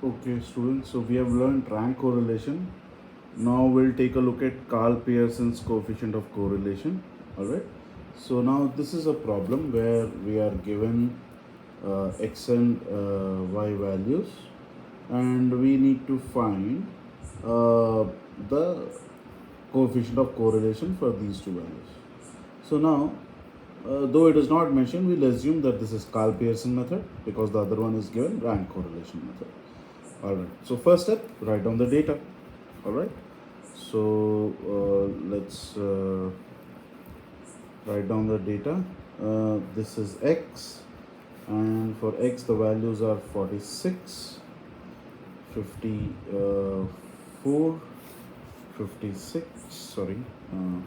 Okay, students, so we have learned rank correlation. Now we'll take a look at Carl Pearson's coefficient of correlation. Alright, so now this is a problem where we are given x and y values, and we need to find the coefficient of correlation for these two values. So now, though it is not mentioned, we'll assume that this is Carl Pearson method because the other one is given rank correlation method. Alright, so first step, write down the data. Alright, so let's write down the data. This is x, and for x the values are 46, 54, 56, sorry,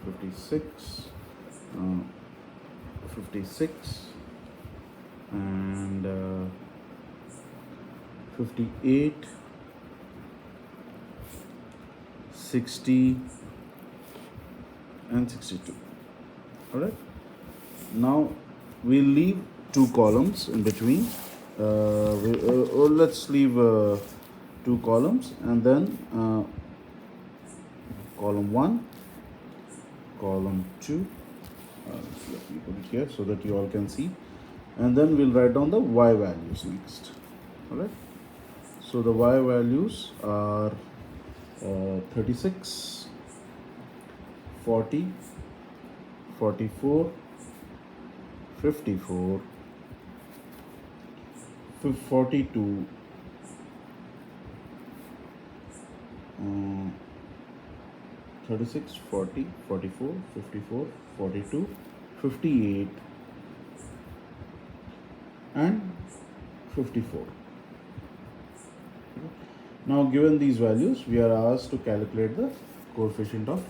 56, 56, and 58, 60, and 62. Alright, now we'll leave two columns in between. Or let's leave two columns, and then column 1, column 2. Let me put it here so that you all can see, and then we'll write down the y values next. Alright, so the y values are 36, 40, 44, 54, 42, 36, 40, 44, 54, 42, 58, and 54. Now, given these values, we are asked to calculate the coefficient of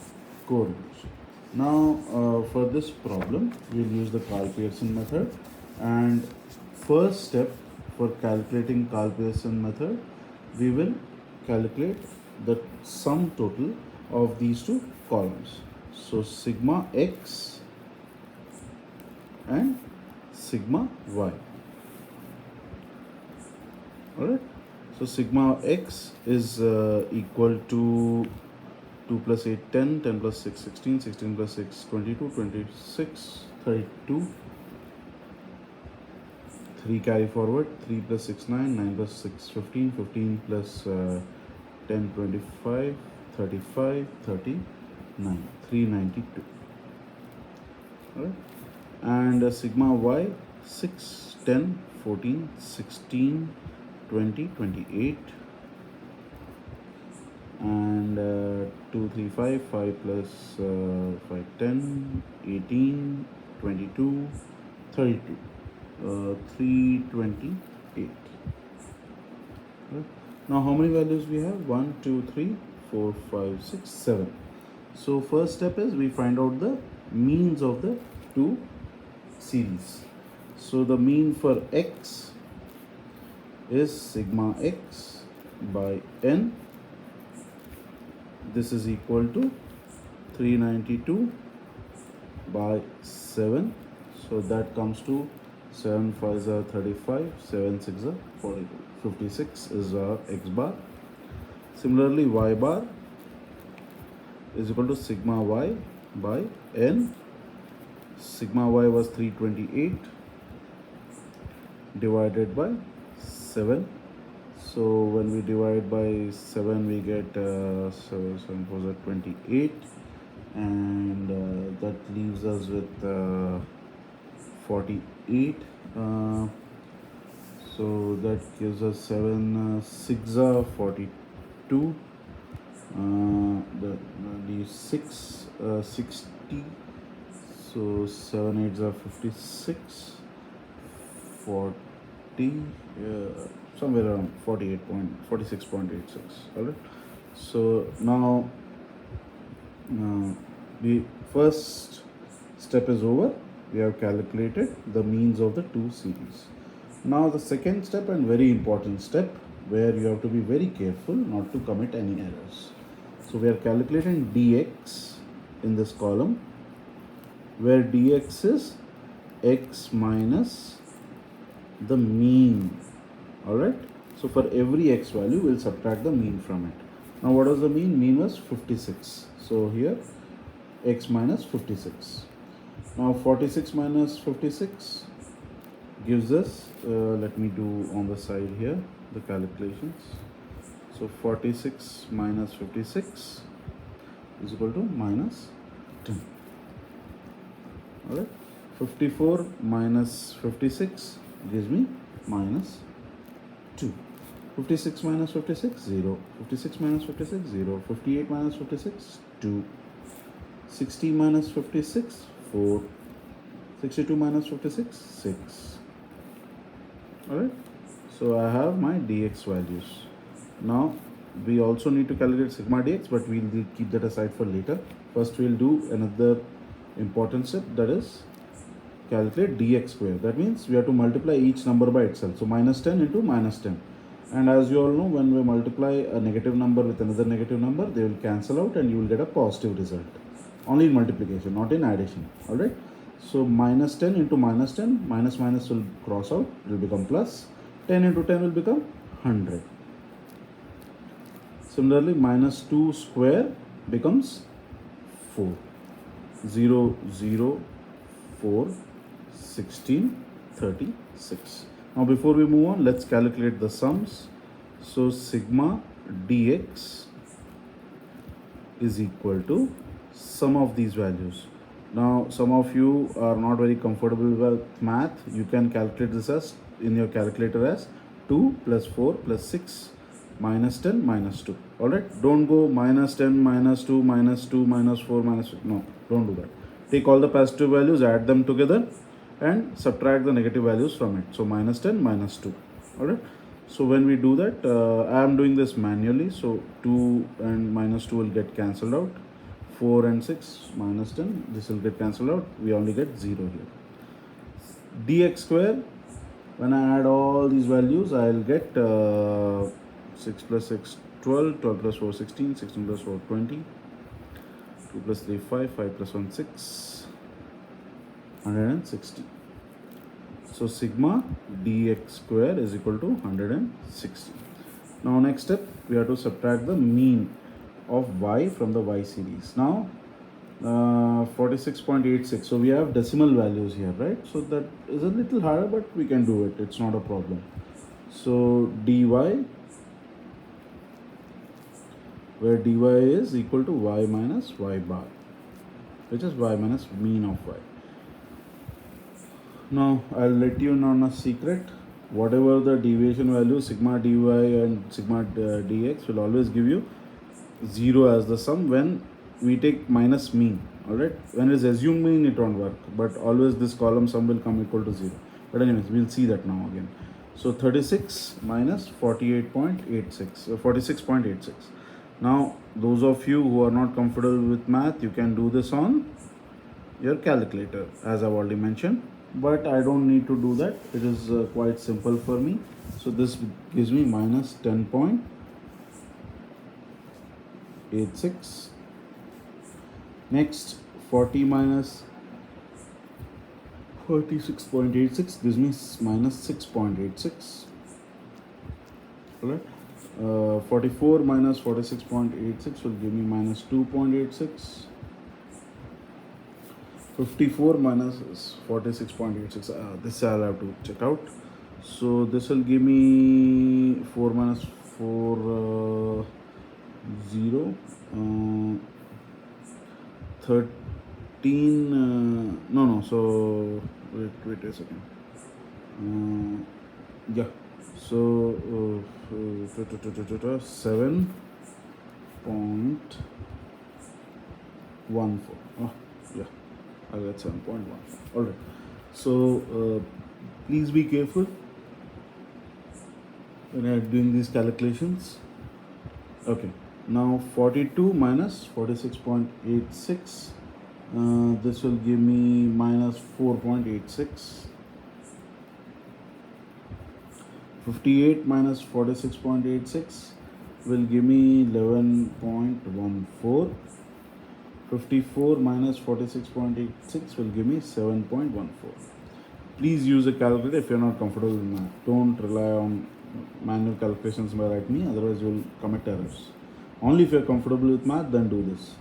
correlation. Now, for this problem, we will use the Carl Pearson method. And first step for calculating Carl Pearson method, we will calculate the sum total of these two columns. So, sigma x and sigma y. Alright. So sigma x is equal to 2 plus 8, 10, 10 plus 6, 16, 16 plus 6, 22, 26, 32, 3 carry forward, 3 plus 6, 9, 9 plus 6, 15, 15 plus 10, 25, 35, 39, 392. Alright. And sigma y, 6, 10, 14, 16, 20, 28, and 2, 3, 5, 5 plus 5, 10, 18, 22, 32, 328. Right. Now, how many values we have? 1, 2, 3, 4, 5, 6, 7. So, first step is we find out the means of the two series. So, the mean for x is sigma x by n. This is equal to 392 by 7. So that comes to 7 5s are 35, 7 6 are 42. 56 is our x bar. Similarly, y bar is equal to sigma y by n. Sigma y was 328 divided by 7. So when we divide by 7, we get 7 4 28, and that leaves us with 48. So that gives us 7 6 are 42. The 6 60. So 7 8s are 56. 40. Somewhere around 46.86. All right. So now the first step is over. We have calculated the means of the two series. Now the second step, and very important step, where you have to be very careful not to commit any errors. So we are calculating dx in this column, where dx is x minus the mean. All right, So for every x value, we'll subtract the mean from it. Now what was the mean? Mean was 56. So here x minus 56. Now 46 minus 56 gives us, let me do on the side here the calculations. So 46 minus 56 is equal to minus 10. Alright, 54 minus 56 gives me minus 2. 56 minus 56, 0. 56 minus 56, 0. 58 minus 56, 2. 60 minus 56, 4. 62 minus 56, 6. Alright, so I have my dx values. Now we also need to calculate sigma dx, but we'll keep that aside for later. First we'll do another important step, that is calculate dx square. That means we have to multiply each number by itself. So minus 10 into minus 10. And as you all know, when we multiply a negative number with another negative number, they will cancel out and you will get a positive result. Only in multiplication, not in addition. Alright. So minus 10 into minus 10, minus minus will cross out, it will become plus. 10 into 10 will become 100. Similarly, minus 2 square becomes 4. 0, 0, 4, 16, 36. Now before we move on, let's calculate the sums. So sigma dx is equal to sum of these values. Now some of you are not very comfortable with math. You can calculate this as in your calculator as 2 plus 4 plus 6 minus 10 minus 2. Alright, don't go minus 10 minus 2 minus 2 minus 4 minus 2. No, don't do that. Take all the positive values, add them together and subtract the negative values from it. So minus 10 minus 2. Alright, so when we do that, I am doing this manually. So 2 and minus 2 will get cancelled out. 4 and 6 minus 10, this will get cancelled out. We only get 0 here. Dx square, when I add all these values, I will get 6 plus 6, 12, 12 plus 4, 16, 16 plus 4, 20, 2 plus 3, 5, 5 plus 1, 6, 160. So sigma dx square is equal to 160. Now next step, we have to subtract the mean of y from the y series. Now 46.86. So we have decimal values here, right? So that is a little harder, but we can do it. It's not a problem. So dy, where dy is equal to y minus y bar, which is y minus mean of y. Now I'll let you know on a secret. Whatever the deviation value, sigma dy and sigma dx will always give you 0 as the sum when we take minus mean. Alright, when it is assumed mean, it won't work, but always this column sum will come equal to 0. But anyways, we'll see that now again. So 36 minus 48.86, 46.86. Now those of you who are not comfortable with math, you can do this on your calculator as I've already mentioned, but I don't need to do that. It is quite simple for me. So this gives me minus 10.86. Next, 40 minus 46.86 gives me minus 6.86. Alright, 44 minus 46.86 will give me minus 2.86. 54 minus 46.86, this I'll have to check out. So this will give me 4 minus 4, 0, 13, no, so wait a second. Yeah, so 7.14. Oh, yeah, I got 7.1. All right. So please be careful when you're doing these calculations. Okay. Now 42 minus 46.86. This will give me minus 4.86. 58 minus 46.86 will give me 11.14. 54 minus 46.86 will give me 7.14. Please use a calculator if you're not comfortable with math. Don't rely on manual calculations by write me, otherwise you will commit errors. Only if you are comfortable with math, then do this.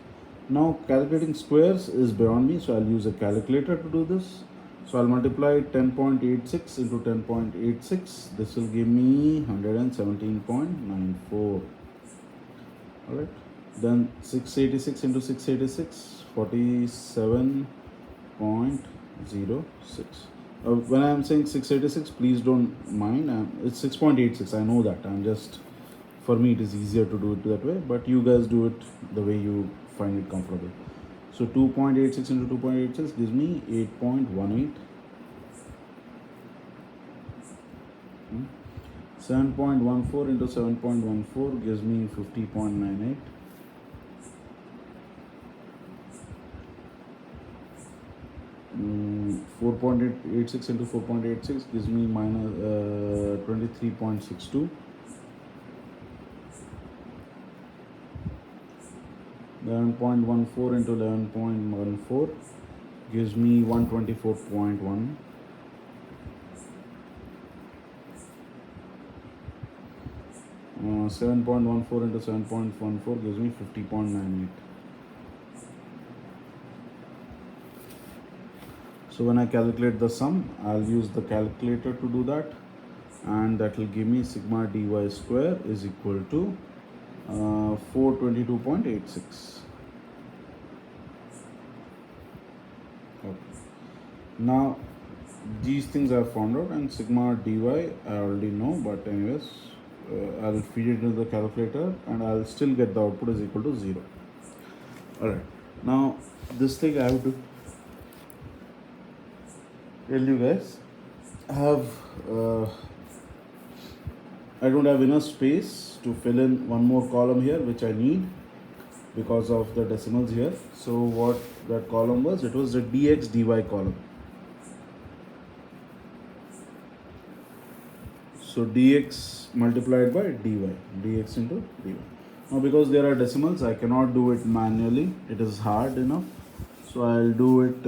Now calculating squares is beyond me, so I'll use a calculator to do this. So I'll multiply 10.86 into 10.86. This will give me 117.94. Alright. Then 686 into 686, 47.06. When I am saying 686, please don't mind. It's 6.86. I know that. For me, it is easier to do it that way, but you guys do it the way you find it comfortable. So 2.86 into 2.86 gives me 8.18. 7.14 into 7.14 gives me 50.98. 4.86 into 4.86 gives me minus 23.62. 11.14 into 11.14 gives me 124.1. 7.14 into 7.14 gives me 50.98. So when I calculate the sum, I'll use the calculator to do that, and that will give me sigma dy square is equal to 422.86. Okay. Now these things I have found out, and sigma dy I already know, but anyways, I'll feed it into the calculator and I'll still get the output is equal to 0. Alright, now this thing I have to tell you guys, I don't have enough space to fill in one more column here, which I need because of the decimals here. So what that column was, it was the dx dy column. So dx multiplied by dy, dx into dy. Now because there are decimals, I cannot do it manually. It is hard enough. So I'll do it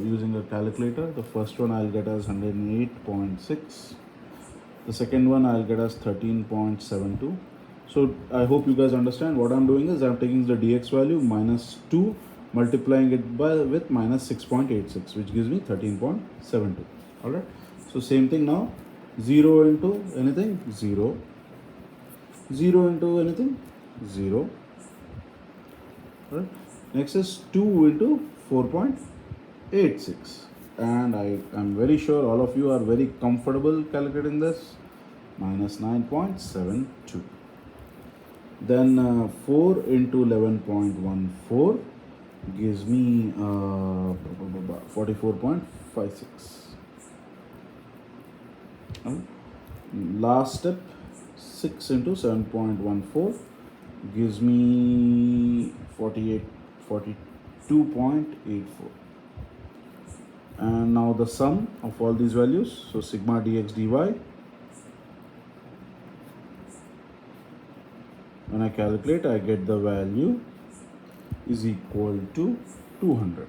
using a calculator. The first one I'll get as 108.6. The second one I'll get as 13.72. So I hope you guys understand what I'm doing is I'm taking the dx value minus 2, multiplying it with minus 6.86, which gives me 13.72. Alright. So same thing now. 0 into anything, 0. 0 into anything, 0. Right. Next is 2 into 4.86. And I am very sure all of you are very comfortable calculating this. Minus 9.72. Then 4 into 11.14 gives me 44.56. Last step, 6 into 7.14 gives me 42.84. And now the sum of all these values, so sigma dx dy, when I calculate, I get the value is equal to 200.